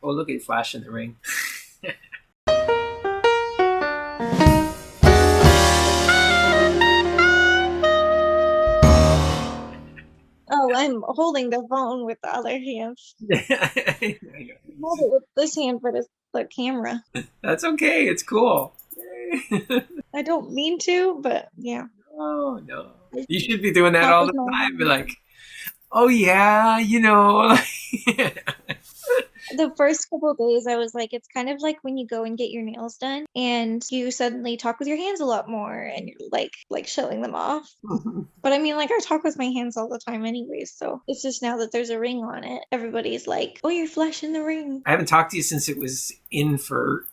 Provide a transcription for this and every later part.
Oh, look at Flash in the ring. Oh, I'm holding the phone with the other hand. Hold it with this hand for the camera. That's okay. It's cool. I don't mean to, but yeah. Oh no. You should be doing that Talk all with the my time. Be hand. like, oh yeah, The first couple of days, I was like, it's kind of like when you go and get your nails done, and you suddenly talk with your hands a lot more, and you're like showing them off. But I mean, like, I talk with my hands all the time anyways, so it's just now that there's a ring on it, everybody's like, oh, you're flashing the ring. I haven't talked to you since it was in for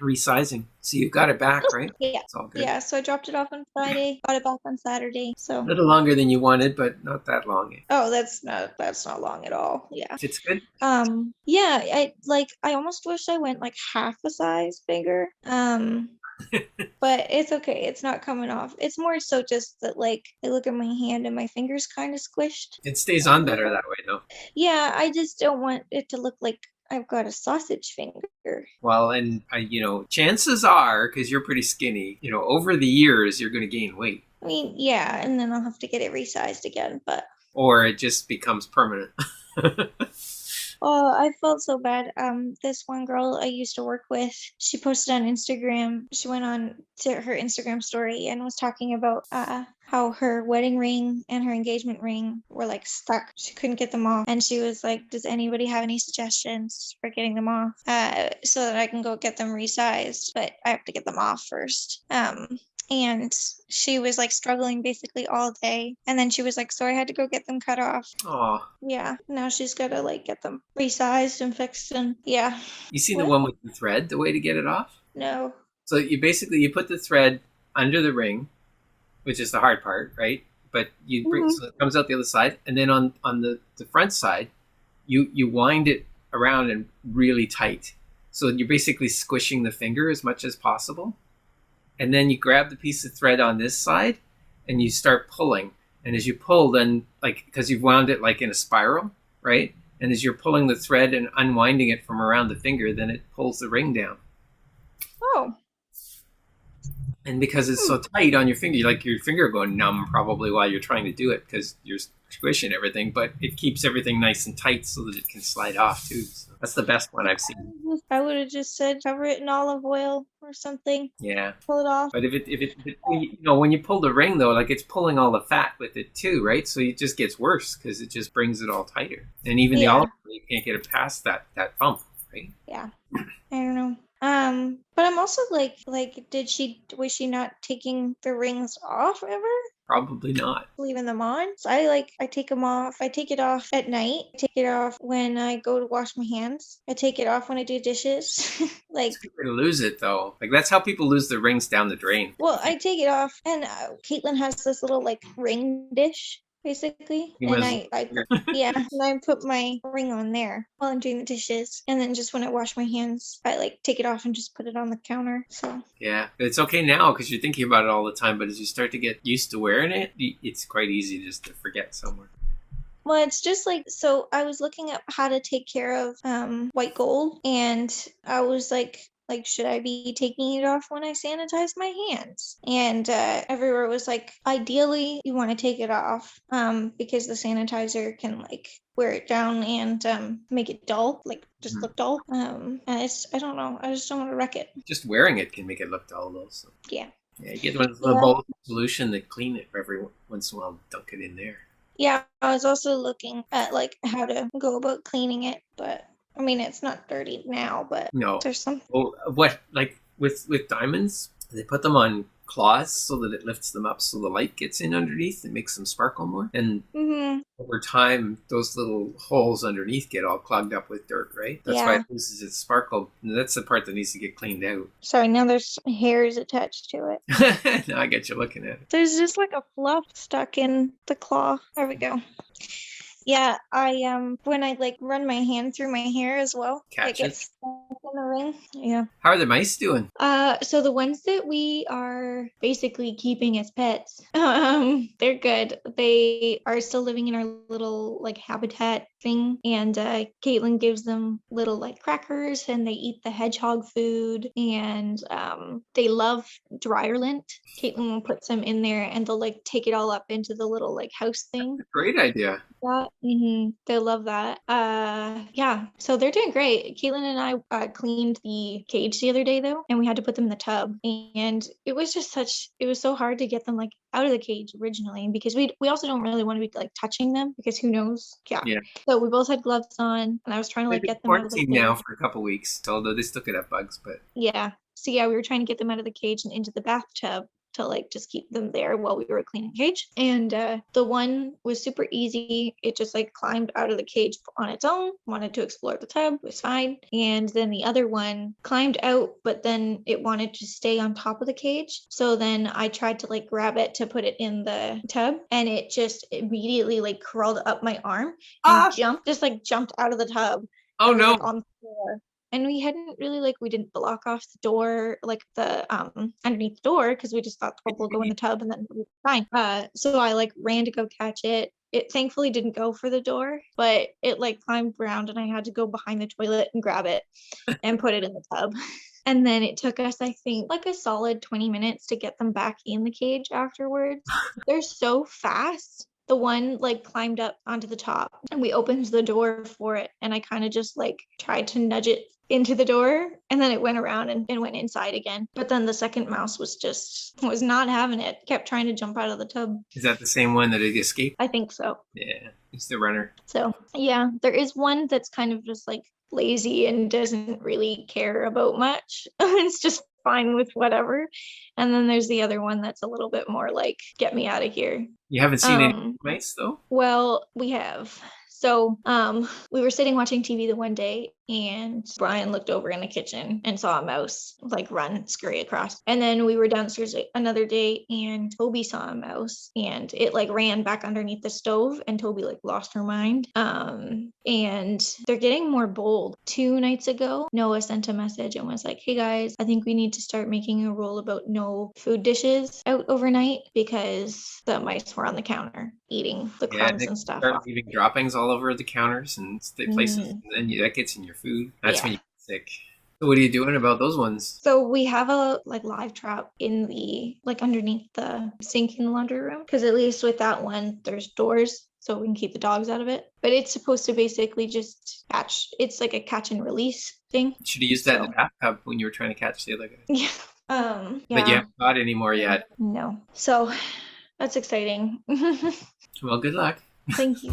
resizing. So you got it back, right? Yeah. It's all good. Yeah, so I dropped it off on Friday, got it back on Saturday. A So, little longer than you wanted, but not that long. oh, that's not long at all. Yeah. Fits good. Yeah, I almost wish I went like half a size bigger. But it's okay. It's not coming off. It's more so just that like I look at my hand and my fingers kind of squished. It stays on better that way, though. Yeah, I just don't want it to look like I've got a sausage finger. Well, and chances are, because you're pretty skinny, over the years you're going to gain weight, I mean, yeah, and then I'll have to get it resized again, but or it just becomes permanent. oh, I felt so bad. This one girl I used to work with, she posted on Instagram. She went on to her Instagram story and was talking about how her wedding ring and her engagement ring were like stuck. She couldn't get them off, and she was like, "Does anybody have any suggestions for getting them off, so that I can go get them resized? But I have to get them off first." And she was like struggling basically all day. And then she was like, so I had to go get them cut off. Oh, Yeah, now she's gotta like get them resized and fixed and yeah. you seen the What? one with the thread? The way to get it off? No. So you put the thread under the ring, which is the hard part, right? But Hmm. so it comes out the other side, and then on the front side, you wind it around and really tight. So you're basically squishing the finger as much as possible, and then you grab the piece of thread on this side, and you start pulling. And as you pull, then like because you've wound it like in a spiral, right? And as you're pulling the thread and unwinding it from around the finger, then it pulls the ring down. Oh. And because it's Hmm. so tight on your finger, like your finger going numb probably while you're trying to do it because you're squishing everything, but it keeps everything nice and tight so that it can slide off too. So that's the best one I've seen. I would have just said cover it in olive oil or something. Yeah. Pull it off. But when you pull the ring though, like it's pulling all the fat with it too, right? So it just gets worse because it just brings it all tighter. And even the Yeah. olive oil, you can't get it past that bump, right? Yeah. I don't know. But I'm also like, was she not taking the rings off ever? Probably not. Leaving them on. So I take them off. I take it off at night. I take it off when I go to wash my hands. I take it off when I do dishes. It's Like, a good way to lose it though. Like that's how people lose their rings down the drain. well, I take it off, and Caitlin has this little like ring dish, basically, You might and as I well. yeah, and I put my ring on there while I'm doing the dishes, and then just when I wash my hands, I like take it off and just put it on the counter. So Yeah, it's okay now because you're thinking about it all the time. But as you start to get used to wearing it, it's quite easy just to forget somewhere. well, it's just like so I was looking at how to take care of white gold, and I was like should I be taking it off when I sanitize my hands? And everywhere was like ideally you want to take it off because the sanitizer can like wear it down and make it dull, like just Mhm. look dull. And it's I don't know, I just don't want to wreck it. Just wearing it can make it look dull, though. So Yeah. yeah, you get one of those little Yeah. bowl solution that clean it every once in a while. Dunk it in there. Yeah, I was also looking at like how to go about cleaning it, but I mean it's not dirty now, but No, there's some. well, what like with diamonds, they put them on claws so that it lifts them up so the light gets in underneath and makes them sparkle more. And Hmm. over time, those little holes underneath get all clogged up with dirt, right? That's why Yeah. it loses its sparkle. And that's the part that needs to get cleaned out. Sorry, now there's hairs attached to it. Now I get you looking at it. There's just like a fluff stuck in the claw. There we go. Yeah, I when I like run my hand through my hair as well, it Catch it. gets stuck in the ring. Yeah. How are the mice doing? So the ones that we are basically keeping as pets, they're good. They are still living in our little like habitat thing, and Caitlin gives them little like crackers, and they eat the hedgehog food, and they love dryer lint. Caitlin will put some in there, and they'll like take it all up into the little like house thing. Great idea. That they love that. Yeah, so they're doing great. Caitlin and I cleaned the cage the other day though, and we had to put them in the tub, and it was so hard to get them like out of the cage originally because we also don't really want to be like touching them because who knows? Yeah. Yeah. So we both had gloves on, and I was trying to They've like been get them out of the quarantined cage. now for a couple weeks, although they still could have bugs, but Yeah. So yeah, we were trying to get them out of the cage and into the bathtub to like just keep them there while we were cleaning the cage. And the one was super easy. It just like climbed out of the cage on its own, wanted to explore the tub, was fine. And then the other one climbed out, but then it wanted to stay on top of the cage. So then I tried to like grab it to put it in the tub, and it just immediately like crawled up my arm and ah, jumped out of the tub oh and was no, like on the floor. And we hadn't really like we didn't block off the door like the underneath the door because we just thought the bubble will go in the tub and then we'll be fine. So I like ran to go catch it. It thankfully didn't go for the door, but it like climbed around and I had to go behind the toilet and grab it and put it in the tub. And then it took us, I think, like a solid 20 minutes to get them back in the cage afterwards. They're so fast. The one like climbed up onto the top and we opened the door for it. And I kind of just like tried to nudge it into the door and then it went around and went inside again. But then the second mouse was not having it, kept trying to jump out of the tub. is that the same one that had escaped? I think so. Yeah, it's the runner. So yeah, there is one that's kind of just like lazy and doesn't really care about much. It's just fine with whatever. And then there's the other one that's a little bit more like, get me out of here. You haven't seen any mice though? Well, we have. So, we were sitting watching TV the one day, and Brian looked over in the kitchen and saw a mouse like run, scurry across. And then we were downstairs another day, and Toby saw a mouse, and it like ran back underneath the stove, and Toby like lost her mind. And they're getting more bold. 2 nights ago, Noah sent a message and was like, "Hey guys, I think we need to start making a rule about no food dishes out overnight because the mice were on the counter eating the Yeah, crumbs they and stuff start off." leaving droppings all over the counters and places, Mhm. and then that gets in your food. That's when Yeah. you get sick. So what are you doing about those ones? So we have a like live trap in the like underneath the sink in the laundry room because at least with that one there's doors so we can keep the dogs out of it. But it's supposed to basically just catch. It's like a catch and release thing. You should have used that in the So bathtub when you were trying to catch the other guy. yeah. But you Yeah. haven't caught any more yet. No. So that's exciting. Well, good luck. Thank you.